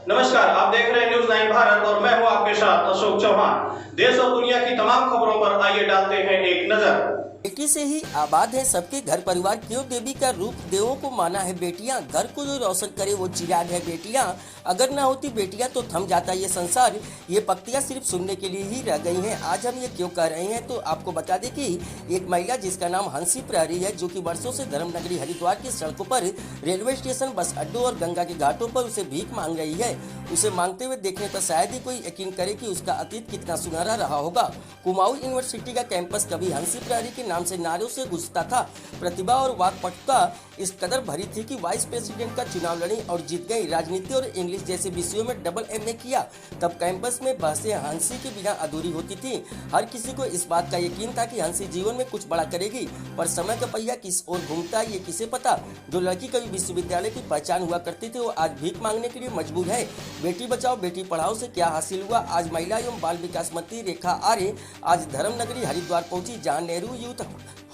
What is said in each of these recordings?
नमस्कार, आप देख रहे हैं न्यूज़ 9 भारत और मैं हूं आपके साथ अशोक चौहान। देश और दुनिया की तमाम खबरों पर आइए डालते हैं एक नजर। बेटी से ही आबाद है सबके घर परिवार, क्यों देवी का रूप देवों को माना है बेटियां, घर को जो रोशन करे वो चिराग है बेटियां, अगर ना होती बेटियां तो थम जाता ये संसार। ये पंक्तियां सिर्फ सुनने के लिए ही रह गई हैं। आज हम ये क्यों कह रहे हैं तो आपको बता दें कि एक महिला जिसका नाम हंसी प्रहरी है, जो कि वर्षों से धर्मनगरी हरिद्वार की सड़कों पर, रेलवे स्टेशन, बस अड्डों और गंगा के घाटों पर उसे भीख मांग रही है। उसे मांगते हुए देखने पर शायद ही कोई यकीन करे कि उसका अतीत कितना सुनहरा रहा होगा। कुमाऊं यूनिवर्सिटी का कैंपस कभी हंसी प्रहरी के नाम से नारों से गुजरता था। प्रतिभा और वाकपटुता इस कदर भरी थी कि वाइस प्रेसिडेंट का चुनाव लड़ी और जीत गई। राजनीति और इंग्लिश जैसे विषयों में डबल एमए किया। तब कैंपस में बहसें हंसी के बिना अधूरी होती थी। हर किसी को इस बात का यकीन था कि हंसी जीवन में कुछ बड़ा करेगी, पर समय का पहिया किस ओर घूमता है ये किसे पता। जो लड़की कभी विश्वविद्यालय की पहचान हुआ करती थी वो आज भीख मांगने के लिए मजबूर है। बेटी बचाओ बेटी पढ़ाओ से क्या हासिल हुआ? आज महिला एवं बाल विकास मंत्री रेखा आर्य आज धर्मनगरी हरिद्वार पहुंची, जहां नेहरू यूथ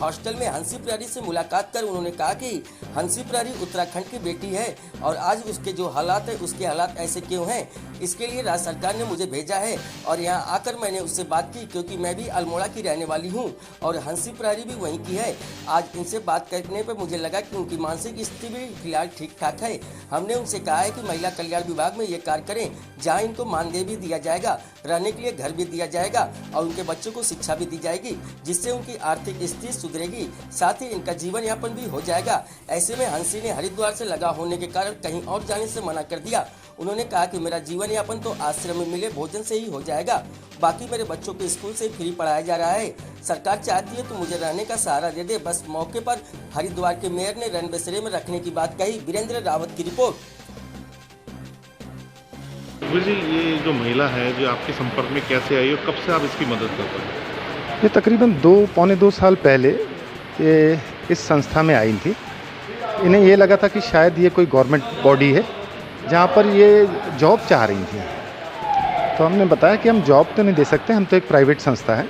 हॉस्टल में हंसी प्रहरी से मुलाकात कर उन्होंने कहा कि हंसी प्रहरी उत्तराखंड की बेटी है और आज उसके जो हालात है उसके हालात ऐसे क्यों हैं, इसके लिए राज्य सरकार ने मुझे भेजा है और यहाँ आकर मैंने उससे बात की, क्योंकि मैं भी अल्मोड़ा की रहने वाली हूँ और हंसी प्रहरी भी वहीं की है। आज इनसे बात करने पर मुझे लगा कि उनकी मानसिक स्थिति भी फिलहाल ठीक ठाक है। हमने उनसे कहा है कि महिला कल्याण विभाग में ये कार्य करें, जहाँ इनको मानदेय भी दिया जाएगा, रहने के लिए घर भी दिया जाएगा और उनके बच्चों को शिक्षा भी दी जाएगी, जिससे उनकी आर्थिक स्थिति सुधरेगी, साथ ही इनका जीवन यापन भी हो जाएगा। ऐसे में हंसी ने हरिद्वार से लगा होने के कारण कहीं और जाने से मना कर दिया। उन्होंने कहा कि मेरा जीवन यापन तो आश्रम में मिले भोजन से ही हो जाएगा, बाकी मेरे बच्चों को स्कूल से फ्री पढ़ाया जा रहा है। सरकार चाहती है तो मुझे रहने का सहारा दे दे। बस मौके पर हरिद्वार के मेयर ने रन बसेरे में रखने की बात कही। वीरेंद्र रावत की रिपोर्ट। जी, ये जो महिला है जो आपके संपर्क में कैसे आई और कब से आप इसकी मदद कर रहे हैं? ये तकरीबन पौने दो साल पहले ये इस संस्था में आई थी। इन्हें ये लगा था कि शायद ये कोई गवर्नमेंट बॉडी है जहाँ पर ये जॉब चाह रही थी। तो हमने बताया कि हम जॉब तो नहीं दे सकते, हम तो एक प्राइवेट संस्था है,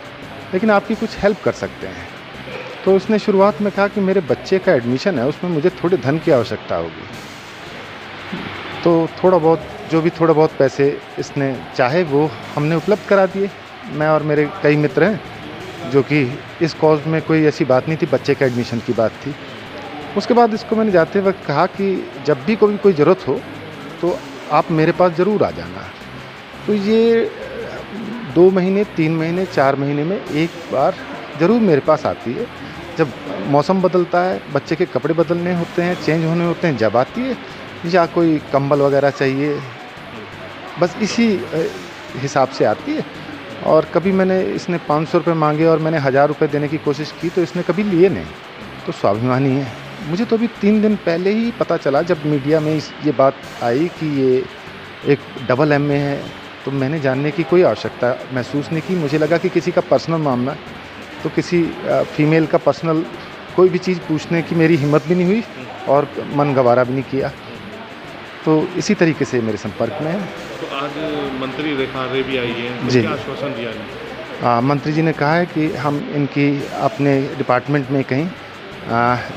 लेकिन आपकी कुछ हेल्प कर सकते हैं। तो उसने शुरुआत में कहा कि मेरे बच्चे का एडमिशन है, उसमें मुझे थोड़े धन की आवश्यकता होगी। तो थोड़ा बहुत पैसे इसने चाहे वो हमने उपलब्ध करा दिए। मैं और मेरे कई मित्र हैं, जो कि इस कॉज में कोई ऐसी बात नहीं थी, बच्चे के एडमिशन की बात थी। उसके बाद इसको मैंने जाते वक्त कहा कि जब भी कोई ज़रूरत हो तो आप मेरे पास ज़रूर आ जाना। तो ये 2 महीने, 3 महीने, 4 महीने में एक बार ज़रूर मेरे पास आती है। जब मौसम बदलता है, बच्चे के कपड़े बदलने होते हैं, चेंज होने होते हैं, जब आती है, या कोई कंबल वगैरह चाहिए, बस इसी हिसाब से आती है। और कभी मैंने इसने 500 रुपये मांगे और मैंने 1000 रुपये देने की कोशिश की तो इसने कभी लिए नहीं। तो स्वाभिमानी है। मुझे तो अभी 3 दिन पहले ही पता चला, जब मीडिया में ये बात आई कि ये एक डबल एमए है, तो मैंने जानने की कोई आवश्यकता महसूस नहीं की। मुझे लगा कि किसी का पर्सनल मामला, तो किसी फीमेल का पर्सनल कोई भी चीज़ पूछने की मेरी हिम्मत भी नहीं हुई और मन गवारा भी नहीं किया। तो इसी तरीके से मेरे संपर्क में है। तो आज मंत्री रेखा आर्य भी आई है, तो क्या आश्वासन दिया है? मंत्री जी ने कहा है कि हम इनकी अपने डिपार्टमेंट में कहीं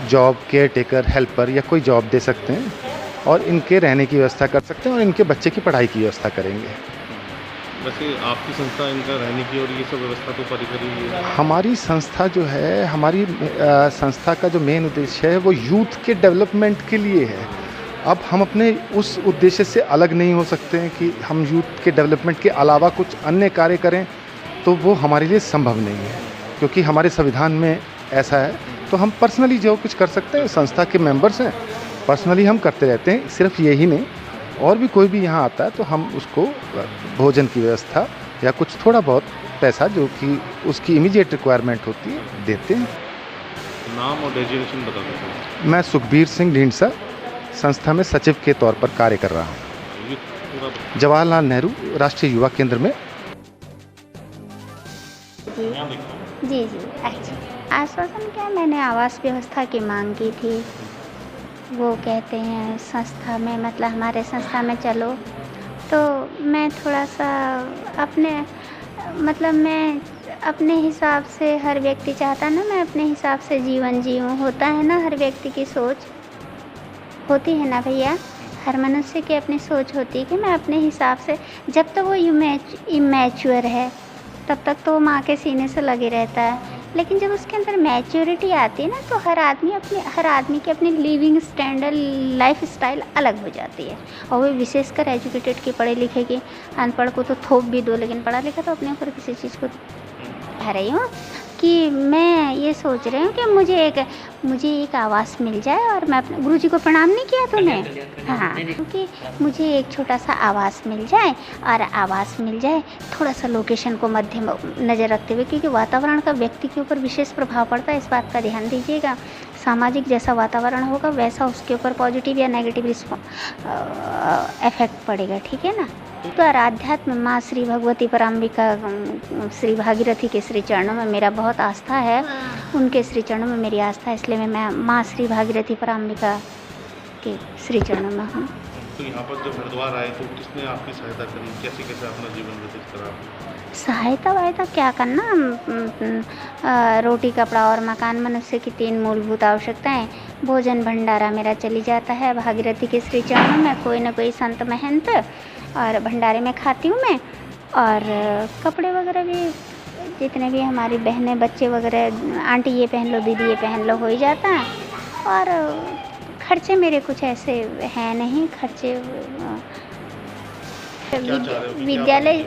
जॉब, केयर टेकर, हेल्पर या कोई जॉब दे सकते हैं और इनके रहने की व्यवस्था कर सकते हैं और इनके बच्चे की पढ़ाई की व्यवस्था करेंगे। वैसे आपकी संस्था इनका रहने की और ये सब व्यवस्था तो करी है? हमारी संस्था जो है, हमारी संस्था का जो मेन उद्देश्य है वो यूथ के डेवलपमेंट के लिए है। अब हम अपने उस उद्देश्य से अलग नहीं हो सकते हैं कि हम यूथ के डेवलपमेंट के अलावा कुछ अन्य कार्य करें, तो वो हमारे लिए संभव नहीं है, क्योंकि हमारे संविधान में ऐसा है। तो हम पर्सनली जो कुछ कर सकते हैं, संस्था के मेंबर्स हैं, पर्सनली हम करते रहते हैं। सिर्फ यही नहीं, और भी कोई भी यहाँ आता है तो हम उसको भोजन की व्यवस्था या कुछ थोड़ा बहुत पैसा जो कि उसकी इमीडिएट रिक्वायरमेंट होती है देते हैं। नाम और डेजिग्नेशन बता देते। मैं सुखबीर सिंह ढींढसा संस्था में सचिव के तौर पर कार्य कर रहा हूँ, जवाहरलाल नेहरू राष्ट्रीय युवा केंद्र में। जी आश्वासन क्या, मैंने आवास व्यवस्था की मांग की थी। वो कहते हैं संस्था में, मतलब हमारे संस्था में चलो, तो मैं थोड़ा सा मैं अपने हिसाब से, हर व्यक्ति चाहता ना मैं अपने हिसाब से जीवन जीऊँ, होता है ना, हर व्यक्ति की सोच होती है ना भैया। हर मनुष्य की अपनी सोच होती है कि मैं अपने हिसाब से, जब तक वो इमैच्योर है तब तक तो वो माँ के सीने से लगे रहता है, लेकिन जब उसके अंदर मैच्योरिटी आती है ना तो हर आदमी की अपनी लिविंग स्टैंडर्ड, लाइफ स्टाइल अलग हो जाती है। और वो विशेषकर एजुकेटेड की, पढ़े लिखे की, अनपढ़ को तो थोप भी दो, लेकिन पढ़ा लिखा तो अपने ऊपर किसी चीज़ को कह रही हूँ कि मैं ये सोच रही हूँ कि मुझे एक आवास मिल जाए। और मैं अपने गुरुजी को प्रणाम नहीं किया तूने? हाँ, क्योंकि मुझे एक छोटा सा आवास मिल जाए, और आवास मिल जाए थोड़ा सा लोकेशन को मध्य नज़र रखते हुए, क्योंकि वातावरण का व्यक्ति के ऊपर विशेष प्रभाव पड़ता है, इस बात का ध्यान दीजिएगा। सामाजिक जैसा वातावरण होगा वैसा उसके ऊपर पॉजिटिव या नेगेटिव इफेक्ट पड़ेगा, ठीक है ना। तो आध्यात्म माँ श्री भगवती पराम्बिका, श्री भागीरथी के श्री चरणों में मेरा बहुत आस्था है, उनके श्री चरणों में मेरी आस्था है, इसलिए मैं माँ श्री भागीरथी पराम्बिका के श्री चरणों में हूँ। तो यहाँ पर जब हरिद्वार आए तो किसने आपकी सहायता करी, कैसे अपना जीवन व्यतीत करा? सहायता वायता क्या करना, रोटी कपड़ा और मकान मनुष्य की 3 मूलभूत आवश्यकताएं, भोजन भंडारा मेरा चली जाता है भागीरथी के श्री चरणों में, कोई ना कोई संत महंत और भंडारे में खाती हूँ मैं। और कपड़े वगैरह भी जितने भी हमारी बहनें बच्चे वगैरह, आंटी ये पहन लो, दीदी ये पहन लो, हो ही जाता है। और खर्चे मेरे कुछ ऐसे हैं नहीं, खर्चे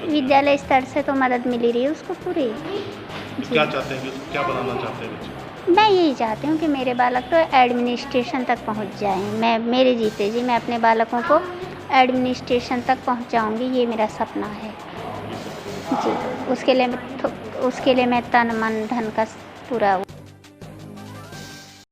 विद्यालय स्तर से तो मदद मिली रही है उसको पूरी। क्या चाहते हैं, क्या बनाना चाहते हैं बच्चे? मैं यही चाहती हूँ कि मेरे बालक तो एडमिनिस्ट्रेशन तक पहुँच जाएं। मैं जीते जी मैं अपने बालकों को एडमिनिस्ट्रेशन तक पहुँचाऊँगी, ये मेरा सपना है जी। उसके लिए मैं तन मन धन का पूरा